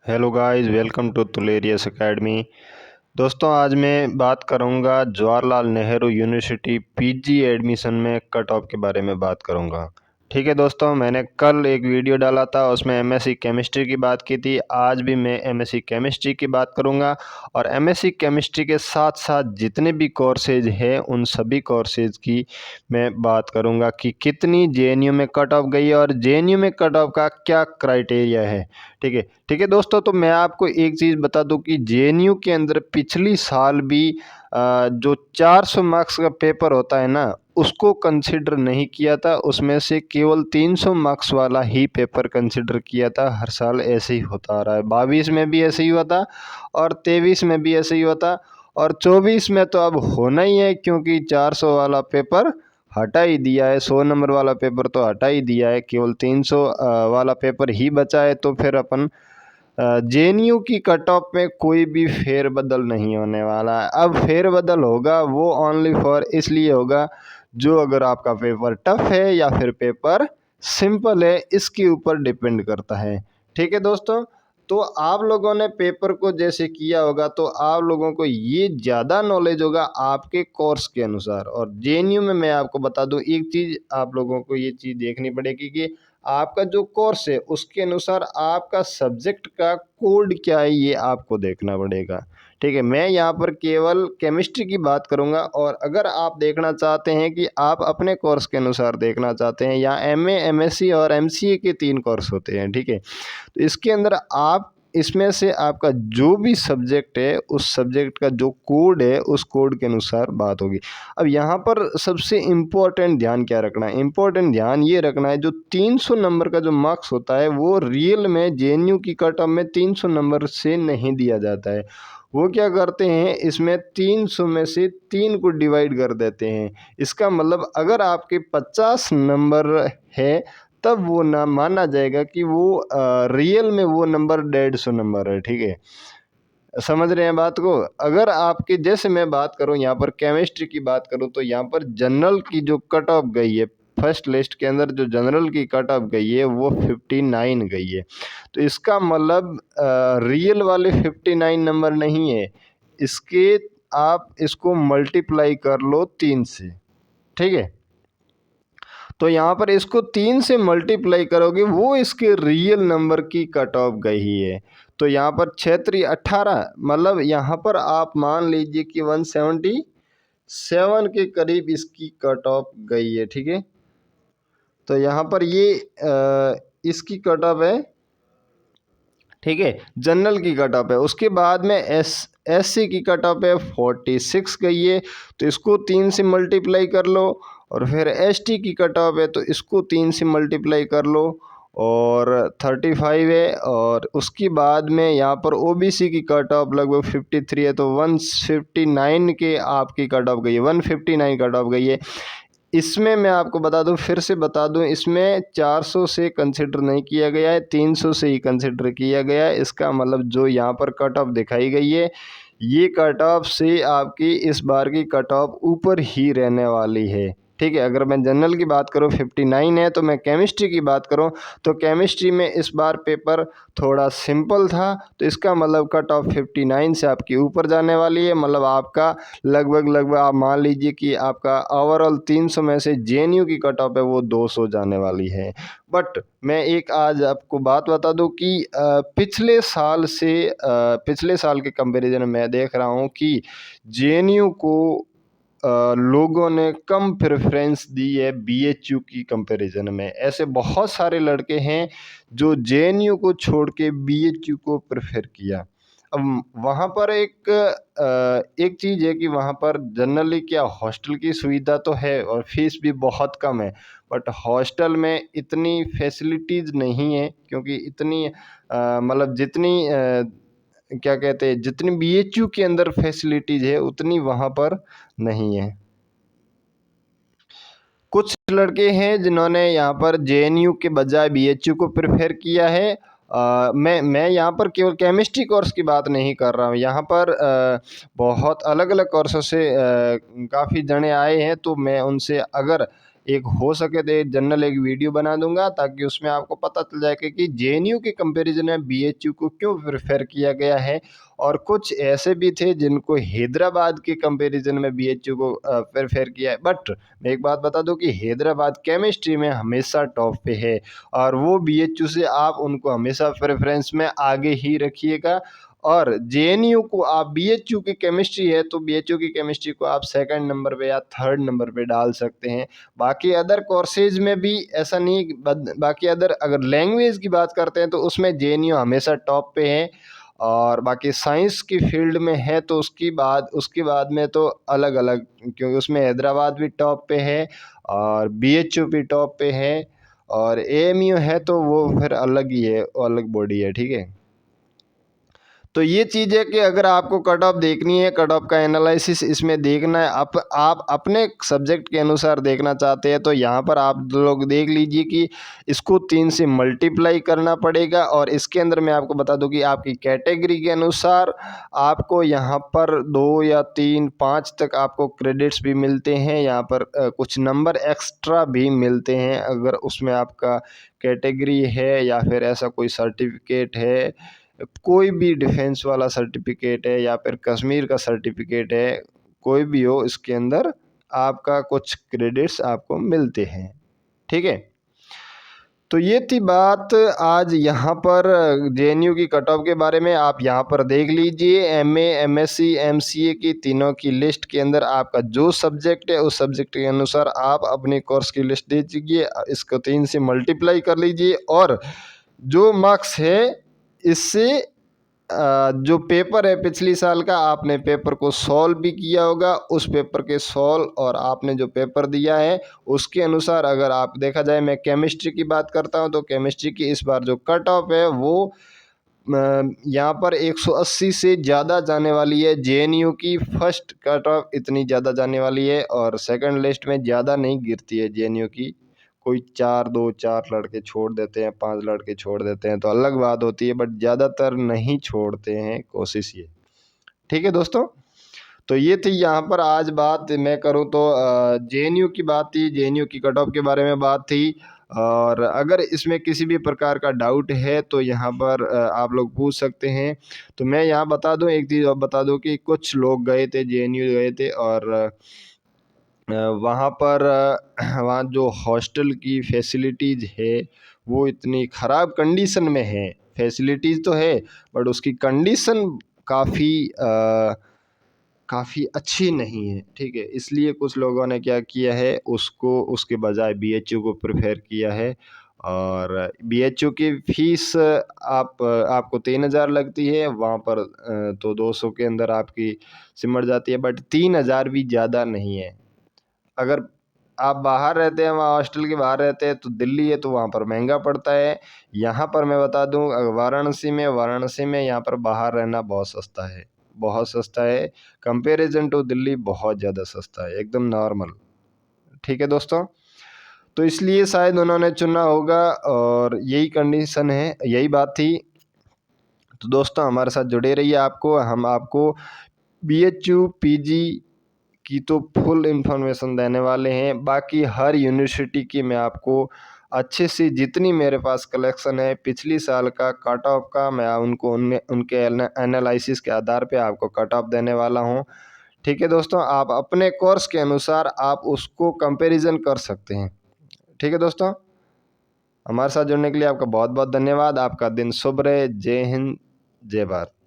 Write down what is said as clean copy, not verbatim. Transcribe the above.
Hello guys, welcome to तुलेरियस academy. दोस्तों, आज मैं बात करूंगा Jawaharlal Nehru university PG admission में कट ऑफ के बारे में बात करूंगा। ठीक है दोस्तों, मैंने कल एक वीडियो डाला था, उसमें एमएससी केमिस्ट्री की बात की थी। आज भी मैं एमएससी केमिस्ट्री की बात करूंगा और एमएससी केमिस्ट्री के साथ साथ जितने भी कोर्सेज हैं उन सभी कोर्सेज की मैं बात करूंगा कि कितनी जेएनयू में कट ऑफ गई है और जेएनयू में कट ऑफ का क्या क्राइटेरिया है। ठीक है दोस्तों, तो मैं आपको एक चीज़ बता दूं कि जेएनयू के अंदर पिछली साल भी जो 400 मार्क्स का पेपर होता है ना, उसको कंसिडर नहीं किया था। उसमें से केवल 300 मार्क्स वाला ही पेपर कंसिडर किया था। हर साल ऐसे ही होता आ रहा है। 22 में भी ऐसे ही हुआ था और 23 में भी ऐसे ही हुआ था और 24 में तो अब होना ही है, क्योंकि 400 वाला पेपर हटा ही दिया है। 100 नंबर वाला पेपर तो हटा ही दिया है, केवल 300 वाला पेपर ही बचा है। तो फिर अपन जेएनयू की कट ऑफ में कोई भी फेरबदल नहीं होने वाला है। अब फेरबदल होगा वो ओनली फॉर इसलिए होगा जो अगर आपका पेपर टफ है या फिर पेपर सिंपल है, इसके ऊपर डिपेंड करता है। ठीक है दोस्तों, तो आप लोगों ने पेपर को जैसे किया होगा तो आप लोगों को ये ज़्यादा नॉलेज होगा आपके कोर्स के अनुसार। और जेएनयू में मैं आपको बता दूं एक चीज़, आप लोगों को ये चीज़ देखनी पड़ेगी कि आपका जो कोर्स है उसके अनुसार आपका सब्जेक्ट का कोड क्या है, ये आपको देखना पड़ेगा। ठीक है, मैं यहाँ पर केवल केमिस्ट्री की बात करूँगा और अगर आप देखना चाहते हैं कि आप अपने कोर्स के अनुसार देखना चाहते हैं, या एमए, एमएससी और एमसीए के 3 कोर्स होते हैं। ठीक है, तो इसके अंदर आप इसमें से आपका जो भी सब्जेक्ट है उस सब्जेक्ट का जो कोड है उस कोड के अनुसार बात होगी। अब यहाँ पर सबसे इम्पोर्टेंट ध्यान क्या रखना है? इम्पोर्टेंट ध्यान ये रखना है, जो 300 नंबर का जो मार्क्स होता है वो रियल में जेएनयू की कट ऑफ में 300 नंबर से नहीं दिया जाता है। वो क्या करते हैं, इसमें 300 में से 3 को डिवाइड कर देते हैं। इसका मतलब अगर आपके 50 नंबर है तब वो ना माना जाएगा कि वो रियल में वो नंबर 150 नंबर है। ठीक है, समझ रहे हैं बात को? अगर आपके जैसे मैं बात करूं, यहाँ पर केमिस्ट्री की बात करूं, तो यहाँ पर जनरल की जो कट ऑफ गई है, फर्स्ट लिस्ट के अंदर जो जनरल की कट ऑफ गई है वो 59 गई है। तो इसका मतलब रियल वाले 59 नंबर नहीं है, इसके आप इसको मल्टीप्लाई कर लो 3 से। ठीक है, तो यहाँ पर इसको 3 से मल्टीप्लाई करोगे वो इसके रियल नंबर की कट ऑफ गई है। तो यहाँ पर क्षेत्रीय 18, मतलब यहाँ पर आप मान लीजिए कि 177 के करीब इसकी कट ऑफ गई है। ठीक है, तो यहाँ पर ये इसकी कट ऑफ है। ठीक है, जनरल की कट ऑफ है। उसके बाद में एससी की कट ऑफ है 46 गई है, तो इसको 3 से मल्टीप्लाई कर लो। और फिर एसटी की कट ऑफ है तो इसको 3 से मल्टीप्लाई कर लो और 35 है। और उसके बाद में यहाँ पर ओबीसी की कट ऑफ लगभग 53 है, तो 159 के आपकी कट ऑफ गई है, 159 कट ऑफ गई है। इसमें मैं आपको बता दूं, फिर से बता दूं, इसमें 400 से कंसिडर नहीं किया गया है, 300 से ही कंसिडर किया गया है। इसका मतलब जो यहाँ पर कट ऑफ दिखाई गई है, ये कट ऑफ से आपकी इस बार की कट ऑफ ऊपर ही रहने वाली है। ठीक है, अगर मैं जनरल की बात करूँ 59 है, तो मैं केमिस्ट्री की बात करूँ तो केमिस्ट्री में इस बार पेपर थोड़ा सिंपल था, तो इसका मतलब कट ऑफ 59 से आपकी ऊपर जाने वाली है। मतलब आपका लगभग आप मान लीजिए कि आपका ओवरऑल 300 में से जेएनयू की कट ऑफ है वो 200 जाने वाली है। बट मैं एक आज आपको बात बता दूं कि पिछले साल के कंपैरिजन में मैं देख रहा हूं कि जेएनयू को लोगों ने कम प्रेफरेंस दी है बीएचयू की कंपैरिजन में। ऐसे बहुत सारे लड़के हैं जो जेएनयू को छोड़ के बीएचयू को प्रेफर किया। अब वहाँ पर एक चीज़ है कि वहाँ पर जनरली क्या हॉस्टल की सुविधा तो है और फीस भी बहुत कम है, बट हॉस्टल में इतनी फैसिलिटीज़ नहीं है, क्योंकि इतनी मतलब जितनी क्या कहते हैं, जितनी बीएचयू के अंदर फैसिलिटीज़ है उतनी वहाँ पर नहीं है। कुछ लड़के हैं जिन्होंने यहाँ पर जेएनयू के बजाय बीएचयू को प्रेफर किया है। मैं यहाँ पर केवल केमिस्ट्री कोर्स की बात नहीं कर रहा हूँ, यहाँ पर बहुत अलग अलग कोर्सों से काफ़ी जने आए हैं, तो मैं उनसे अगर एक हो सके तो जनरल एक वीडियो बना दूंगा, ताकि उसमें आपको पता चल जाए कि जेएनयू के कंपैरिजन में बीएचयू को क्यों प्रेफर किया गया है। और कुछ ऐसे भी थे जिनको हैदराबाद के कंपैरिजन में बीएचयू को प्रेफर किया है। बट मैं एक बात बता दूं कि हैदराबाद केमिस्ट्री में हमेशा टॉप पे है, और वो बीएचयू से आप उनको हमेशा प्रेफरेंस में आगे ही रखिएगा। और जेएनयू को आप बीएचयू की केमिस्ट्री है तो बीएचयू की केमिस्ट्री को आप सेकंड नंबर पे या थर्ड नंबर पे डाल सकते हैं। बाकी अदर कोर्सेज में भी ऐसा नहीं, बाकी अगर लैंग्वेज की बात करते हैं तो उसमें जेएनयू हमेशा टॉप पे है। और बाकी साइंस की फील्ड में है तो उसके बाद में तो अलग अलग, क्योंकि उसमें हैदराबाद भी टॉप पे है और बीएचयू भी टॉप पे है, और एएमयू है तो वो फिर अलग ही है, अलग बॉडी है। ठीक है, तो ये चीज़ है कि अगर आपको कट ऑफ देखनी है, कट ऑफ का एनालिसिस इसमें देखना है, आप अपने सब्जेक्ट के अनुसार देखना चाहते हैं तो यहाँ पर आप लोग देख लीजिए कि इसको 3 से मल्टीप्लाई करना पड़ेगा। और इसके अंदर मैं आपको बता दूं कि आपकी कैटेगरी के अनुसार आपको यहाँ पर 2 या 3 5 तक आपको क्रेडिट्स भी मिलते हैं, यहाँ पर कुछ नंबर एक्स्ट्रा भी मिलते हैं अगर उसमें आपका कैटेगरी है, या फिर ऐसा कोई सर्टिफिकेट है, कोई भी डिफेंस वाला सर्टिफिकेट है या फिर कश्मीर का सर्टिफिकेट है, कोई भी हो, इसके अंदर आपका कुछ क्रेडिट्स आपको मिलते हैं। ठीक है, तो ये थी बात आज यहाँ पर जेएनयू की कट ऑफ के बारे में। आप यहाँ पर देख लीजिए एमए, एमएससी, एमसीए की तीनों की लिस्ट के अंदर आपका जो सब्जेक्ट है उस सब्जेक्ट के अनुसार आप अपने कोर्स की लिस्ट दे दीजिए, इसको 3 से मल्टीप्लाई कर लीजिए, और जो मार्क्स है इससे जो पेपर है पिछली साल का, आपने पेपर को सॉल्व भी किया होगा, उस पेपर के सॉल्व और आपने जो पेपर दिया है उसके अनुसार अगर आप देखा जाए, मैं केमिस्ट्री की बात करता हूं तो केमिस्ट्री की इस बार जो कट ऑफ है वो यहाँ पर 180 से ज़्यादा जाने वाली है। जेएनयू की फर्स्ट कट ऑफ इतनी ज़्यादा जाने वाली है, और सेकंड लिस्ट में ज़्यादा नहीं गिरती है जेएनयू की। कोई 4 लड़के छोड़ देते हैं, 5 लड़के छोड़ देते हैं तो अलग बात होती है, बट ज़्यादातर नहीं छोड़ते हैं, कोशिश ये। ठीक है दोस्तों, तो ये थी यहाँ पर आज बात मैं करूँ तो जेएनयू की बात थी, जेएनयू की कट ऑफ के बारे में बात थी। और अगर इसमें किसी भी प्रकार का डाउट है तो यहाँ पर आप लोग पूछ सकते हैं। तो मैं यहाँ बता दूँ, एक चीज़ और बता दूँ कि कुछ लोग गए थे, जेएनयू गए थे, और वहाँ पर वहाँ जो हॉस्टल की फैसिलिटीज़ है वो इतनी ख़राब कंडीशन में है। फैसिलिटीज़ तो है बट उसकी कंडीशन काफ़ी अच्छी नहीं है। ठीक है, इसलिए कुछ लोगों ने क्या किया है, उसको उसके बजाय बीएचयू को प्रेफर किया है। और बीएचयू की फ़ीस आपको 3,000 लगती है, वहाँ पर तो 200 के अंदर आपकी सिमट जाती है, बट 3,000 भी ज़्यादा नहीं है। अगर आप बाहर रहते हैं, वहाँ हॉस्टल के बाहर रहते हैं तो दिल्ली है तो वहाँ पर महंगा पड़ता है। यहाँ पर मैं बता दूँ वाराणसी में यहाँ पर बाहर रहना बहुत सस्ता है, बहुत सस्ता है। कंपैरिजन टू दिल्ली बहुत ज़्यादा सस्ता है, एकदम नॉर्मल। ठीक है दोस्तों, तो इसलिए शायद उन्होंने चुना होगा, और यही कंडीशन है, यही बात थी। तो दोस्तों हमारे साथ जुड़े रहिए, हम आपको बीएचयू पीजी की तो फुल इन्फॉर्मेशन देने वाले हैं। बाकी हर यूनिवर्सिटी की मैं आपको अच्छे से, जितनी मेरे पास कलेक्शन है पिछली साल का कट ऑफ का, मैं उनके एनालिसिस के आधार पे आपको कट ऑफ देने वाला हूं। ठीक है दोस्तों, आप अपने कोर्स के अनुसार आप उसको कंपैरिजन कर सकते हैं। ठीक है दोस्तों, हमारे साथ जुड़ने के लिए आपका बहुत बहुत धन्यवाद। आपका दिन शुभ रहे। जय हिंद, जय भारत।